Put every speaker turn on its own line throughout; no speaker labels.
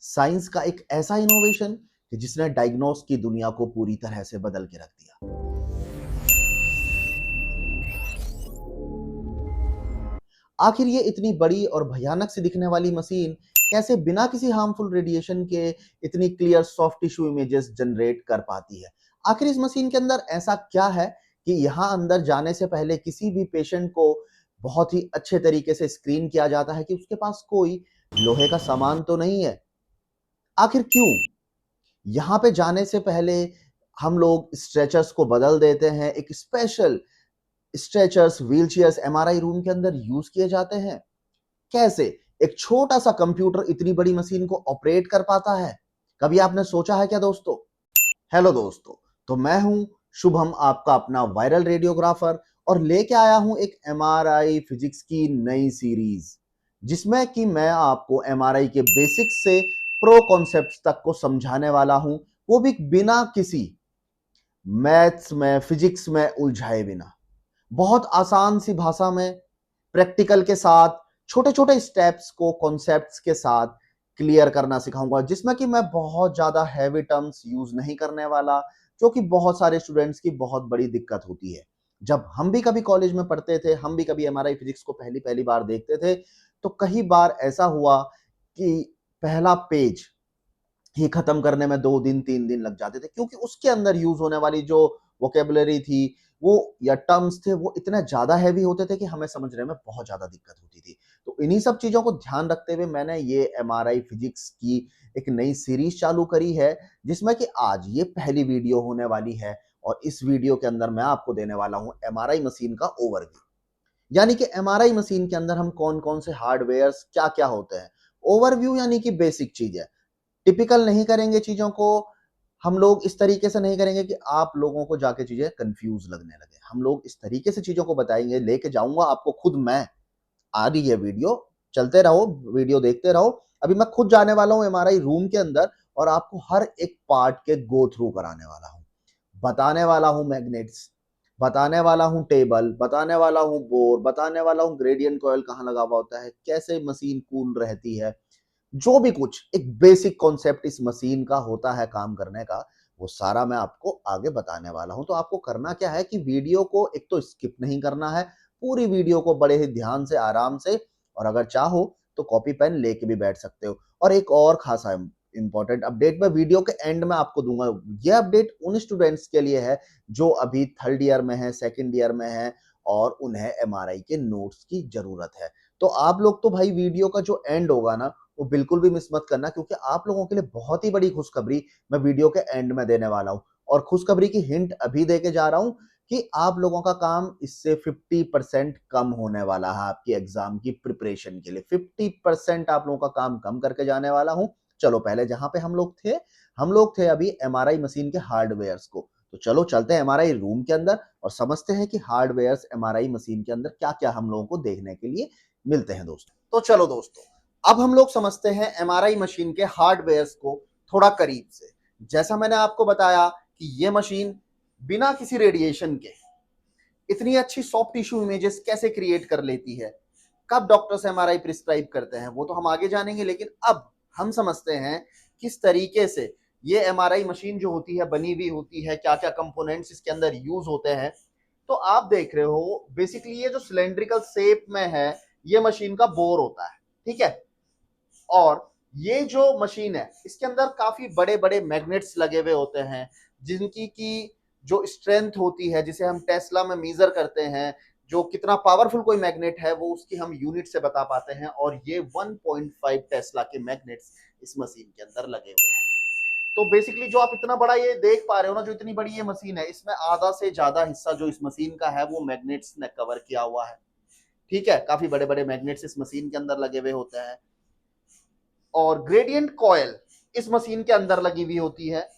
Science का एक ऐसा इनोवेशन कि जिसने डायग्नोस की दुनिया को पूरी तरह से बदल के रख दिया। आखिर ये इतनी बड़ी और भयानक सी दिखने वाली मशीन कैसे बिना किसी हार्मफुल रेडिएशन के इतनी clear soft tissue images generate कर पाती है? आखिर इस मशीन के अंदर ऐसा क्या है कि यहाँ अंदर जाने से पहले किसी भी पेशेंट को बहुत ही अच्छे तरीके से स्क्रीन किया जाता है कि उसके पास कोई लोहे का सामान तो नहीं है? आखिर क्यों? यहाँ पे जाने से पहले हम लोग स्ट्रेचर्स को बदल देते हैं, एक special stretchers, wheelchairs MRI room के अंदर यूज किए जाते हैं। कैसे एक छोटा सा कंप्यूटर इतनी बड़ी मशीन को ऑपरेट कर पाता है? कभी आपने सोचा है क्या दोस्तों? हेलो दोस्तों, तो मैं हूं शुभम, आपका अपना वायरल रेडियोग्राफर, और लेके आया हूं एक एमआरआई फिजिक्स की नई सीरीज, जिसमें कि मैं आपको एमआरआई के बेसिक्स से प्रो कॉन्सेप्ट्स तक को समझाने वाला हूं, वो भी बिना किसी मैथ्स में, फिजिक्स में उलझाए बिना। बहुत आसान सी भाषा में, प्रैक्टिकल के साथ, छोटे छोटे स्टेप्स को कॉन्सेप्ट्स के साथ क्लियर करना सिखाऊंगा, जिसमें कि मैं बहुत ज्यादा हैवी टर्म्स यूज नहीं करने वाला, जो कि बहुत सारे स्टूडेंट्स की बहुत बड़ी दिक्कत होती है। जब हम भी कभी कॉलेज में पढ़ते थे, हम भी कभी एमआरआई फिजिक्स को पहली पहली बार देखते थे, तो कई बार ऐसा हुआ कि पहला पेज ही खत्म करने में 2 दिन 3 दिन लग जाते थे, क्योंकि उसके अंदर यूज होने वाली जो वोकेबुलरी थी, वो या टर्म्स थे, वो इतने ज्यादा हैवी होते थे कि हमें समझने में बहुत ज्यादा दिक्कत होती थी। तो इन्हीं सब चीजों को ध्यान रखते हुए मैंने ये एमआरआई फिजिक्स की एक नई सीरीज चालू करी है, जिसमें कि आज ये पहली वीडियो होने वाली है। और इस वीडियो के अंदर मैं आपको देने वाला हूं एमआरआई मशीन का ओवरव्यू, यानी कि एमआरआई मशीन के अंदर हम कौन कौन से हार्डवेयर क्या क्या होते हैं। ओवरव्यू यानी कि बेसिक चीजें, टिपिकल नहीं करेंगे चीजों को, हम लोग इस तरीके से नहीं करेंगे कि आप लोगों को जाके चीजें कंफ्यूज लगने लगे। हम लोग इस तरीके से चीजों को बताएंगे, लेके जाऊंगा आपको खुद मैं। आ रही है वीडियो, चलते रहो, वीडियो देखते रहो। अभी मैं खुद जाने वाला हूं एमआरआई रूम के अंदर और आपको हर एक पार्ट के गो थ्रू कराने वाला हूं, बताने वाला हूं मैग्नेट्स, बताने वाला हूं टेबल, बताने वाला हूं बोर, बताने वाला हूं ग्रेडियंट कॉइल कहां लगा हुआ होता है, कैसे मशीन कूल रहती है। जो भी कुछ एक बेसिक कॉन्सेप्ट इस मशीन का होता है काम करने का, वो सारा मैं आपको आगे बताने वाला हूं। तो आपको करना क्या है कि वीडियो को एक तो स्किप नहीं करना है, पूरी वीडियो को बड़े ही ध्यान से, आराम से, और अगर चाहो तो कॉपी पेन लेके भी बैठ सकते हो। और एक और खासा इंपॉर्टेंट अपडेट मैं वीडियो के एंड में आपको दूंगा। यह अपडेट उन स्टूडेंट्स के लिए है जो अभी थर्ड ईयर में है, सेकेंड ईयर में है, और उन्हें एमआरआई के नोट्स की जरूरत है। तो आप लोग तो भाई वीडियो का जो एंड होगा ना, वो बिल्कुल भी मिस मत करना, क्योंकि आप लोगों के लिए बहुत ही बड़ी खुशखबरी मैं वीडियो के एंड में देने वाला हूं। और खुशखबरी की हिंट अभी देके जा रहा हूं कि आप लोगों का काम इससे 50% कम होने वाला है। आपकी एग्जाम की प्रिपरेशन के लिए 50% आप लोगों का काम कम करके जाने वाला हूं। चलो पहले जहां पे हम लोग थे अभी एमआरआई मशीन के हार्डवेयर्स को, तो चलो चलते हैं एमआरआई रूम के अंदर और समझते हैं कि हार्डवेयर्स एमआरआई मशीन के अंदर क्या क्या हम लोगों को देखने के लिए मिलते हैं दोस्तों। तो चलो दोस्तों, अब हम लोग समझते हैं एमआरआई मशीन के हार्डवेयर्स को थोड़ा करीब से। जैसा मैंने आपको बताया कि ये मशीन बिना किसी रेडिएशन के इतनी अच्छी सॉफ्ट टिश्यू इमेजेस कैसे क्रिएट कर लेती है, कब डॉक्टर्स एमआरआई प्रिस्क्राइब करते हैं, वो तो हम आगे जानेंगे। लेकिन अब हम समझते हैं किस तरीके से ये एमआरआई मशीन जो होती है बनी हुई होती है, क्या क्या कंपोनेंट्स इसके अंदर यूज होते हैं। तो आप देख रहे हो बेसिकली ये जो सिलेंड्रिकल शेप में है, ये मशीन का बोर होता है, ठीक है। और ये जो मशीन है इसके अंदर काफी बड़े बड़े मैग्नेट्स लगे हुए होते हैं, जिनकी की जो स्ट्रेंथ होती है, जिसे हम टेस्ला में मेजर करते हैं, जो कितना पावरफुल कोई मैग्नेट है वो उसकी हम यूनिट से बता पाते हैं। और ये 1.5 टेस्ला के मैग्नेट्स इस मशीन के अंदर लगे हुए हैं। तो बेसिकली जो आप इतना बड़ा ये देख पा रहे हो ना, जो इतनी बड़ी ये मशीन है, इसमें आधा से ज्यादा हिस्सा जो इस मशीन का है वो मैग्नेट्स ने कवर किया हुआ है, ठीक है। काफी बड़े बड़े मैग्नेट्स इस मशीन के अंदर लगे हुए होते हैं। और ग्रेडियंट कॉयल इस मशीन के अंदर लगी हुई होती है।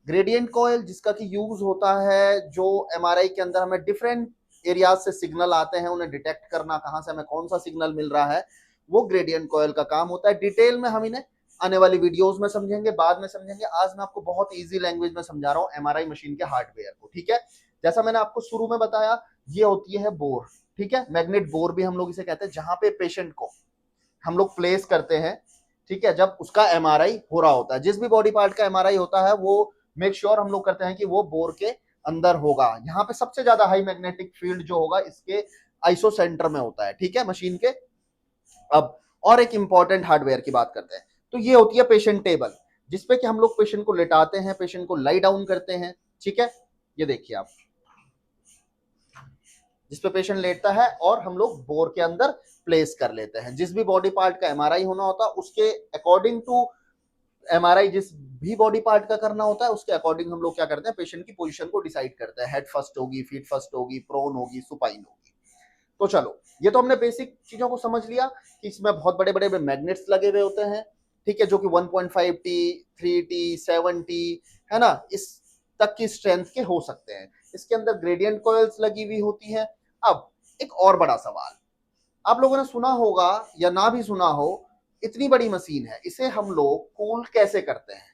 ग्रेडियंट कॉयल जिसका कि यूज होता है, जो एमआरआई के अंदर हमें डिफरेंट एरियाज से सिग्नल आते हैं, उन्हें डिटेक्ट करना, कहां से हमें कौन सा सिग्नल मिल रहा है, वो ग्रेडियंट कॉयल का काम होता है। डिटेल में हम इन्हें आने वाली वीडियोस में समझेंगे, बाद में समझेंगे। आज मैं आपको बहुत इजी लैंग्वेज में समझा रहा हूँ एमआरआई मशीन के हार्डवेयर को, ठीक है। जैसा मैंने आपको शुरू में बताया, ये होती है बोर, ठीक है। मैग्नेट बोर भी हम लोग इसे कहते हैं, जहां पे पेशेंट को हम लोग प्लेस करते हैं ठीक है, जब उसका एमआरआई हो रहा होता है। जिस भी बॉडी पार्ट का एमआरआई होता है वो मेक श्योर हम लोग करते हैं कि वो बोर के अंदर होगा। यहाँ पे सबसे ज्यादा हाई मैग्नेटिक फील्ड जो होगा इसके आइसो सेंटर में होता है, ठीक है, मशीन के। अब और एक इंपॉर्टेंट हार्डवेयर की बात करते हैं, तो ये होती है पेशेंट टेबल, जिसपे कि हम लोग पेशेंट को लेटाते हैं, पेशेंट को लाई डाउन करते हैं, ठीक है। ये देखिए आप, जिसपे पेशेंट लेटता है और हम लोग बोर के अंदर प्लेस कर लेते हैं। जिस भी बॉडी पार्ट का एमआरआई होना होता है उसके अकॉर्डिंग टू एमआरआई, जिस भी बॉडी पार्ट का करना होता है उसके अकॉर्डिंग हम लोग क्या करते हैं, पेशेंट की पोजीशन को डिसाइड करते हैं। हेड फर्स्ट होगी, फीट फर्स्ट होगी, प्रोन होगी, सुपाइन होगी। तो चलो, ये तो हमने बेसिक चीजों को समझ लिया कि इसमें बहुत बड़े बड़े मैग्नेट्स लगे हुए होते हैं, ठीक है, जो कि 1.5T, 3T, 7T, है ना, इस तक की स्ट्रेंथ के हो सकते हैं। इसके अंदर ग्रेडियंट कॉइल्स लगी हुई होती हैं। अब एक और बड़ा सवाल, आप लोगों ने सुना होगा या ना भी सुना हो, इतनी बड़ी मशीन है, इसे हम लोग कूल कैसे करते हैं?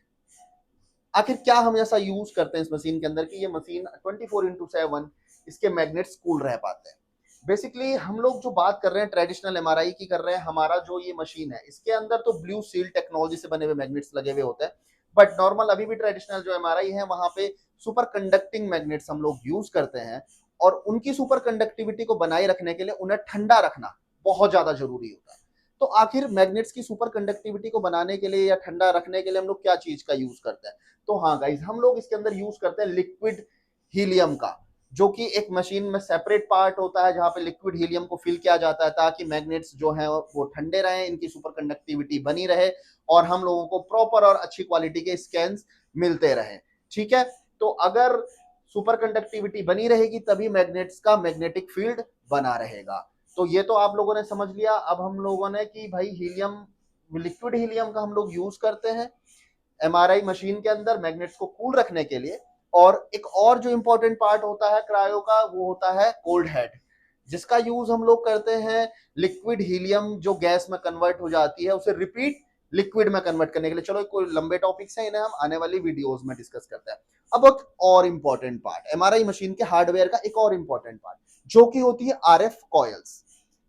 आखिर क्या हम ऐसा यूज करते हैं इस मशीन के अंदर कि ये मशीन 24/7 इसके मैग्नेट्स कूल रह पाते हैं? बेसिकली हम लोग जो बात कर रहे हैं ट्रेडिशनल एमआरआई की कर रहे हैं। हमारा जो ये मशीन है इसके अंदर तो ब्लू सील टेक्नोलॉजी से बने हुए मैग्नेट्स लगे हुए होते हैं, बट नॉर्मल अभी भी ट्रेडिशनल जो एमआरआई है वहां पे सुपर कंडक्टिंग मैग्नेट्स हम लोग यूज करते हैं। और उनकी सुपर कंडक्टिविटी को बनाए रखने के लिए उन्हें ठंडा रखना बहुत ज्यादा जरूरी होता है। तो आखिर मैग्नेट्स की सुपर कंडक्टिविटी को बनाने के लिए या ठंडा रखने के लिए हम लोग क्या चीज का यूज करते हैं? तो हाँ गाइज, हम लोग इसके अंदर यूज करते हैं लिक्विड हीलियम का, जो कि एक मशीन में सेपरेट पार्ट होता है जहां पे लिक्विड हीलियम को फिल किया जाता है ताकि मैग्नेट्स जो हैं वो ठंडे रहें, इनकी सुपर कंडक्टिविटी बनी रहे और हम लोगों को प्रॉपर और अच्छी क्वालिटी के स्कैन्स मिलते रहे, ठीक है। तो अगर सुपर कंडक्टिविटी बनी रहेगी तभी मैग्नेट्स का मैग्नेटिक फील्ड बना रहेगा। तो ये तो आप लोगों ने समझ लिया। अब हम लोगों ने कि भाई हीलियम, लिक्विड हीलियम का हम लोग यूज करते हैं एमआरआई मशीन के अंदर मैग्नेट्स को कूल रखने के लिए। और एक और जो इंपॉर्टेंट पार्ट होता है क्रायो का, वो होता है कोल्ड हेड, जिसका यूज हम लोग करते हैं लिक्विड हीलियम जो गैस में कन्वर्ट हो जाती है उसे रिपीट लिक्विड में कन्वर्ट करने के लिए। चलो कोई लंबे टॉपिक्स हैं, इन्हें हम आने वाली वीडियोस में डिस्कस करते हैं। अब एक और इंपॉर्टेंट पार्ट, एमआरआई मशीन के हार्डवेयर का एक और इंपॉर्टेंट पार्ट, जो कि होती है आरएफ कॉइल्स।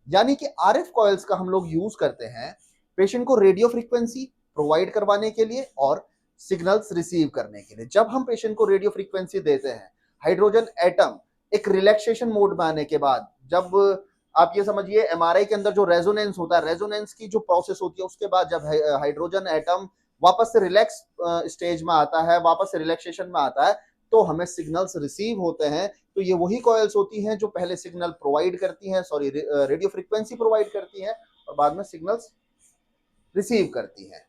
यानी कि आरएफ कॉइल्स का हम लोग यूज करते हैं पेशेंट को रेडियो फ्रीक्वेंसी प्रोवाइड करवाने के लिए और सिग्नल्स रिसीव करने के लिए। जब हम पेशेंट को रेडियो फ्रीक्वेंसी देते हैं, हाइड्रोजन एटम एक रिलैक्सेशन मोड में आने के बाद, जब आप ये समझिए एमआरआई के अंदर जो रेजोनेंस होता है, रेजोनेंस की जो प्रोसेस होती है, उसके बाद जब हाइड्रोजन एटम वापस से रिलैक्स स्टेज में आता है, वापस से रिलैक्सेशन में आता है, तो हमें सिग्नल्स रिसीव होते हैं। तो ये वही कॉइल्स होती हैं जो पहले सिग्नल प्रोवाइड करती हैं, सॉरी रेडियो फ्रीक्वेंसी प्रोवाइड करती हैं और बाद में सिग्नल्स रिसीव करती हैं।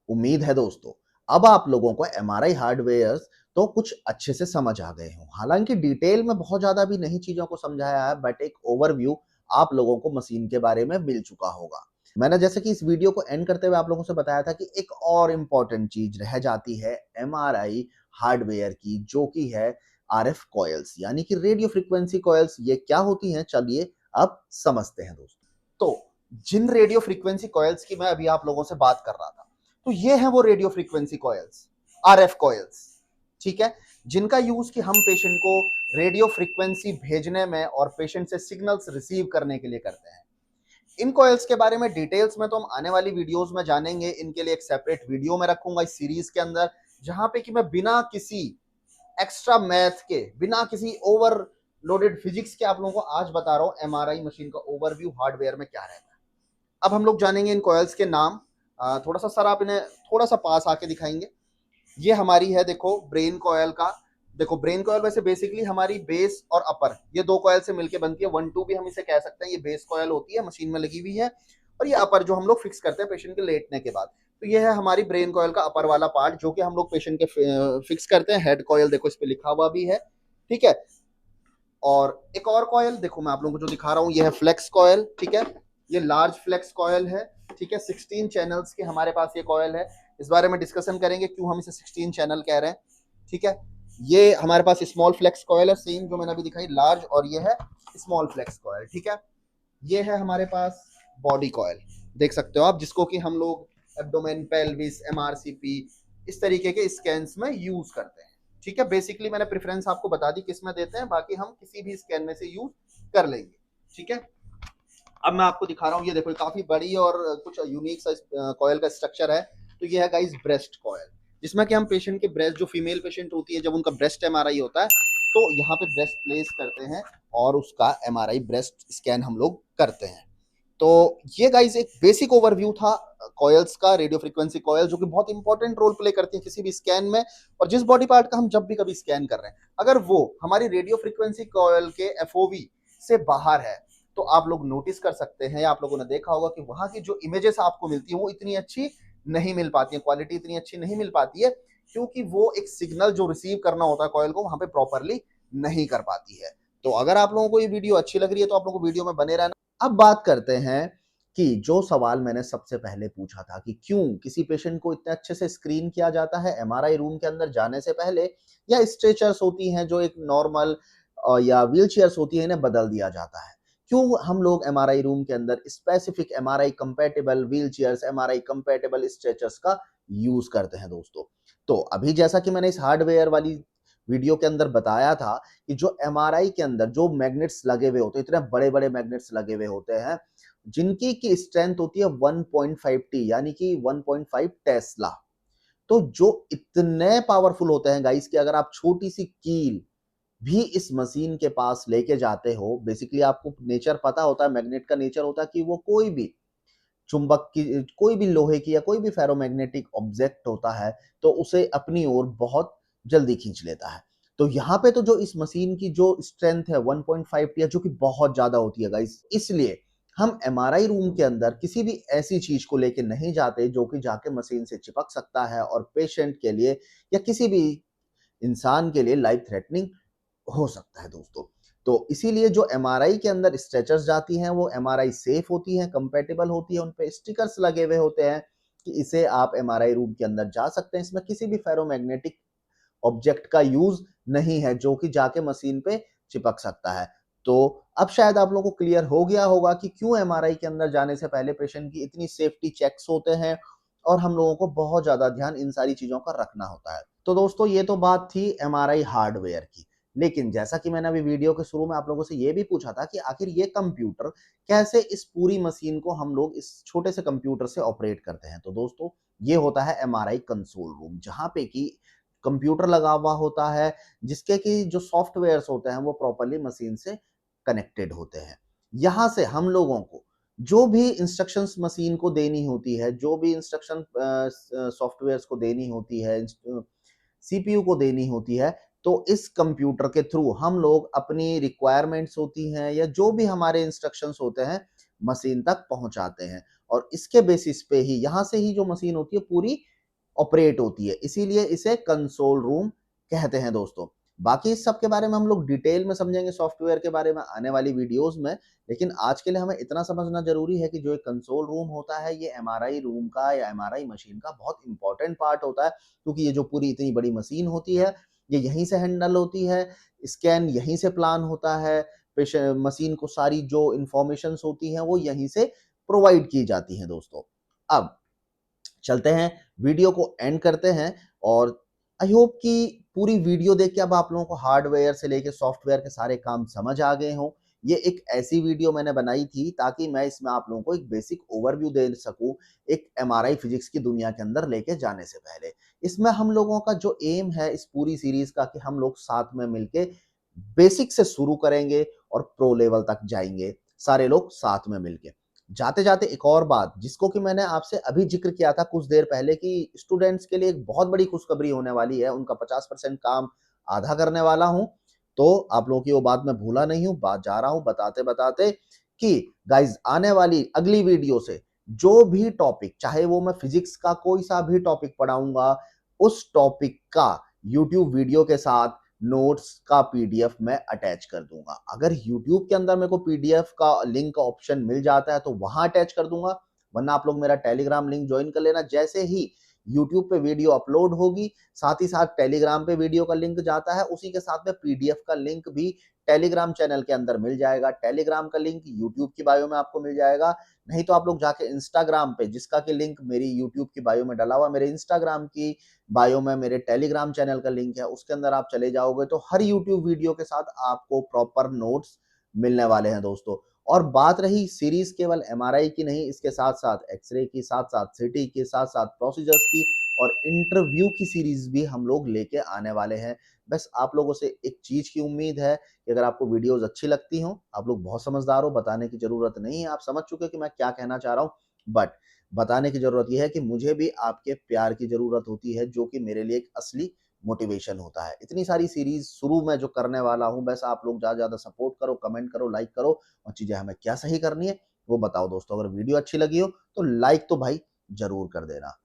उम्मीद है दोस्तों अब आप लोगों को एमआरआई हार्डवेयर तो कुछ अच्छे से समझ आ गए हों। हालांकि डिटेल में बहुत ज्यादा भी नहीं चीजों को समझाया है, बट एक ओवरव्यू आप लोगों को मशीन के बारे में मिल चुका होगा। मैंने जैसे कि इस वीडियो को एंड करते हुए आप लोगों से बताया था कि एक और इंपॉर्टेंट चीज रह जाती है एमआरआई हार्डवेयर की, जो कि है आरएफ कॉइल्स, यानी कि रेडियो फ्रीक्वेंसी कॉइल्स। ये क्या होती हैं, चलिए अब समझते हैं दोस्तों। तो जिन रेडियो फ्रीक्वेंसी कॉइल्स की मैं अभी आप लोगों से बात कर रहा था, तो ये है वो radio frequency coils, RF coils, ठीक है, जिनका यूज कि हम पेशेंट को रेडियो फ्रीक्वेंसी भेजने में और पेशेंट से सिग्नल्स रिसीव करने के लिए करते हैं। इन कॉइल्स के बारे में डिटेल्स में तो हम आने वाली वीडियोस में जानेंगे। इनके लिए एक सेपरेट वीडियो में रखूंगा इस सीरीज के अंदर, जहां पे कि मैं बिना किसी एक्स्ट्रा मैथ के, बिना किसी ओवरलोडेड फिजिक्स के आप लोगों को आज बता रहा हूं एमआरआई मशीन का ओवरव्यू हार्डवेयर में क्या रहता है। अब हम लोग जानेंगे इन कॉइल्स के नाम। थोड़ा सा सर आप इन्हें थोड़ा सा पास आके दिखाएंगे। ये हमारी है, देखो ब्रेन कॉयल का, देखो ब्रेन कॉयल वैसे बेसिकली हमारी बेस और अपर ये दो कॉयल से मिलकर बनती है। 1 2 भी हम इसे कह सकते हैं। ये बेस कॉयल होती है, मशीन में लगी हुई है, और ये अपर जो हम लोग फिक्स करते हैं पेशेंट के लेटने के बाद। तो ये है हमारी ब्रेन कॉयल का अपर वाला पार्ट, जो कि हम लोग पेशेंट के फिक्स करते हैं। हेड कॉयल देखो इस पे लिखा हुआ भी है, ठीक है। और एक और कॉयल देखो मैं आप लोगों को जो दिखा रहा हूँ, ये है फ्लेक्स कॉयल, ठीक है। ये लार्ज फ्लेक्स कॉयल है, ठीक है। 16 चैनल्स के हमारे पास ये कॉयल है। इस बारे में डिस्कशन करेंगे क्यों हम इसे 16 चैनल कह रहे हैं, ठीक है। ये हमारे पास स्मॉल फ्लेक्स कॉयल है, सेम जो मैंने अभी दिखाई लार्ज, और ये है स्मॉल फ्लेक्स कॉयल, ठीक है। ये है हमारे पास बॉडी कॉयल, देख सकते हो आप, जिसको कि हम लोग एब्डोमेन, पेल्विस, एमआरसीपी इस तरीके के स्कैन्स में यूज करते हैं, ठीक है। बेसिकली मैंने प्रेफरेंस आपको बता दी किस में देते हैं, बाकी हम किसी भी स्कैन में से यूज कर लेंगे, ठीक है। अब मैं आपको दिखा रहा हूँ, ये देखो काफी बड़ी और कुछ यूनिक सा कॉयल का स्ट्रक्चर है। तो ये है गाइस ब्रेस्ट कॉयल, जिसमें कि हम पेशेंट के ब्रेस्ट, जो फीमेल पेशेंट होती है, जब उनका ब्रेस्ट एमआरआई होता है तो यहाँ पे ब्रेस्ट प्लेस करते हैं और उसका एमआरआई ब्रेस्ट स्कैन हम लोग करते हैं। तो ये गाइस एक बेसिक ओवरव्यू था कॉयल्स का, रेडियो फ्रीक्वेंसी कॉयल, जो कि बहुत इंपॉर्टेंट रोल प्ले करती है किसी भी स्कैन में। और जिस बॉडी पार्ट का हम जब भी कभी स्कैन कर रहे हैं, अगर वो हमारी रेडियो फ्रीक्वेंसी कॉयल के एफओवी से बाहर है, तो आप लोग नोटिस कर सकते हैं, या आप लोगों ने देखा होगा कि वहां की जो इमेजेस आपको मिलती है वो इतनी अच्छी नहीं मिल पाती है, क्वालिटी इतनी अच्छी नहीं मिल पाती है, क्योंकि वो एक सिग्नल जो रिसीव करना होता है कॉयल को, वहां पे प्रॉपरली नहीं कर पाती है। तो अगर आप लोगों को ये वीडियो अच्छी लग रही है तो आप लोगों को वीडियो में बने रहना। अब बात करते हैं कि जो सवाल मैंने सबसे पहले पूछा था कि क्यों किसी पेशेंट को इतने अच्छे से स्क्रीन किया जाता है एमआरआई रूम के अंदर जाने से पहले, या स्ट्रेचर्स होती हैं जो एक नॉर्मल या व्हील चेयर्स होती है, इन्हें बदल दिया जाता है। क्यों हम लोग एमआरआई रूम के अंदर specific MRI compatible wheel chairs, MRI compatible stretchers का यूज करते हैं दोस्तों। तो अभी जैसा कि मैंने इस हार्डवेयर वाली वीडियो के अंदर बताया था कि जो एमआरआई के अंदर जो मैग्नेट्स लगे हुए होते हैं, इतने बड़े बड़े मैग्नेट्स लगे हुए होते हैं, जिनकी की स्ट्रेंथ होती है 1.5 टी, यानी कि 1.5 टेस्ला। तो जो इतने पावरफुल होते हैं गाइस कि अगर आप छोटी सी कील भी इस मशीन के पास लेके जाते हो, बेसिकली आपको नेचर पता होता है, मैग्नेट का नेचर होता है कि वो कोई भी चुंबक की, कोई भी लोहे की या कोई भी फेरोमैग्नेटिक ऑब्जेक्ट होता है तो उसे अपनी ओर बहुत जल्दी खींच लेता है। तो यहाँ पे तो जो इस मशीन की जो स्ट्रेंथ है 1.5 टी, जो कि बहुत ज्यादा होती है गाइस, इसलिए हम एमआरआई रूम के अंदर किसी भी ऐसी चीज को लेके नहीं जाते जो कि जाके मशीन से चिपक सकता है और पेशेंट के लिए या किसी भी इंसान के लिए लाइफ थ्रेटनिंग हो सकता है दोस्तों। तो इसीलिए जो एमआरआई के अंदर स्ट्रेचर्स जाती हैं वो एमआरआई सेफ होती हैं, कंपैटिबल होती है, उन पे स्टिकर्स लगे हुए होते हैं कि इसे आप एमआरआई रूम के अंदर जा सकते हैं। इसमें किसी भी फेरोमैग्नेटिक ऑब्जेक्ट का यूज नहीं है जो कि जाके मशीन पे चिपक सकता है। तो अब शायद आप लोगों को क्लियर हो गया होगा कि क्यों एमआरआई के अंदर जाने से पहले पेशेंट की इतनी सेफ्टी चेक्स होते हैं और हम लोगों को बहुत ज्यादा ध्यान इन सारी चीजों का रखना होता है। तो दोस्तों ये तो बात थी एमआरआई हार्डवेयर की। लेकिन जैसा कि मैंने अभी वीडियो के शुरू में आप लोगों से ये भी पूछा था कि आखिर ये कंप्यूटर कैसे इस पूरी मशीन को हम लोग इस छोटे से कंप्यूटर से ऑपरेट करते हैं। तो दोस्तों ये होता है एमआरआई कंसोल रूम, जहां पे कि कंप्यूटर लगा हुआ होता है, जिसके कि जो सॉफ्टवेयर्स होते हैं वो प्रॉपर्ली मशीन से कनेक्टेड होते हैं। यहाँ से हम लोगों को जो भी इंस्ट्रक्शंस मशीन को देनी होती है, जो भी इंस्ट्रक्शन सॉफ्टवेयर्स को देनी होती है, सीपीयू को देनी होती है, तो इस कंप्यूटर के थ्रू हम लोग अपनी रिक्वायरमेंट्स होती हैं या जो भी हमारे इंस्ट्रक्शंस होते हैं मशीन तक पहुंचाते हैं। और इसके बेसिस पे ही यहाँ से ही जो मशीन होती है पूरी ऑपरेट होती है, इसीलिए इसे कंसोल रूम कहते हैं दोस्तों। बाकी इस सब के बारे में हम लोग डिटेल में समझेंगे सॉफ्टवेयर के बारे में आने वाली वीडियोस में। लेकिन आज के लिए हमें इतना समझना जरूरी है कि जो एक कंसोल रूम होता है ये एमआरआई रूम का या एमआरआई मशीन का बहुत इंपॉर्टेंट पार्ट होता है, क्योंकि ये जो पूरी इतनी बड़ी मशीन होती है ये यहीं से हैंडल होती है, स्कैन यहीं से प्लान होता है, मशीन को सारी जो इंफॉर्मेशन होती हैं वो यहीं से प्रोवाइड की जाती हैं दोस्तों। अब चलते हैं, वीडियो को एंड करते हैं। और आई होप कि पूरी वीडियो देख के अब आप लोगों को हार्डवेयर से लेके सॉफ्टवेयर के सारे काम समझ आ गए हों। ये एक ऐसी वीडियो मैंने बनाई थी ताकि मैं इसमें आप लोगों को एक बेसिक ओवरव्यू दे सकूं एक एमआरआई फिजिक्स की दुनिया के अंदर लेके जाने से पहले। इसमें हम लोगों का जो एम है इस पूरी सीरीज का कि हम लोग साथ में मिलके बेसिक से शुरू करेंगे और प्रो लेवल तक जाएंगे, सारे लोग साथ में मिलके। जाते जाते एक और बात जिसको कि मैंने आपसे अभी जिक्र किया था कुछ देर पहले कि स्टूडेंट्स के लिए एक बहुत बड़ी खुशखबरी होने वाली है, उनका 50% काम आधा करने वाला हूं। तो आप लोगों की वो बात मैं भूला नहीं हूं, बात जा रहा हूं बताते बताते कि गाइज आने वाली अगली वीडियो से जो भी टॉपिक, चाहे वो मैं फिजिक्स का कोई सा भी टॉपिक पढ़ाऊंगा, उस टॉपिक का यूट्यूब वीडियो के साथ नोट्स का पीडीएफ मैं अटैच कर दूंगा। अगर YouTube के अंदर मेरे को पीडीएफ का लिंक का ऑप्शन मिल जाता है तो वहां अटैच कर दूंगा, वरना आप लोग मेरा टेलीग्राम लिंक ज्वाइन कर लेना। जैसे ही YouTube पे वीडियो अपलोड होगी साथ ही साथ टेलीग्राम पे वीडियो का लिंक जाता है, उसी के साथ में पीडीएफ का लिंक भी टेलीग्राम चैनल के अंदर मिल जाएगा। टेलीग्राम का लिंक यूट्यूब की बायो में आपको मिल जाएगा, नहीं तो आप लोग जाके इंस्टाग्राम पे, जिसका कि लिंक मेरी यूट्यूब की बायो में डला हुआ, मेरे इंस्टाग्राम की बायो में मेरे टेलीग्राम चैनल का लिंक है, उसके अंदर आप चले जाओगे तो हर यूट्यूब वीडियो के साथ आपको प्रॉपर नोट्स मिलने वाले हैं दोस्तों। और बात रही सीरीज केवल एमआरआई की नहीं, इसके साथ-साथ एक्स-रे की, साथ-साथ सीटी की, साथ-साथ प्रोसीजर्स की और इंटरव्यू की सीरीज भी हम लोग लेके आने वाले हैं। बस आप लोगों से एक चीज़ की उम्मीद है कि अगर आपको वीडियोज़ अच्छी लगती हों, आप लोग बहुत समझदार हो, बताने की ज़रूरत नहीं है, आप समझ चुके हो कि मैं क्या कहना चाह रहा हूँ। बट बताने की ज़रूरत ये है कि मुझे भी आपके प्यार की ज़रूरत होती है, जो कि मेरे लिए एक असली मोटिवेशन होता है। इतनी सारी सीरीज़ शुरू में जो करने वाला हूँ, बस आप लोग ज़्यादा से ज़्यादा सपोर्ट करो, कमेंट करो, लाइक करो और चीज़ें हमें क्या सही करनी है, वो बताओ दोस्तों। अगर वीडियो अच्छी लगी हो, तो लाइक तो भाई ज़रूर कर देना।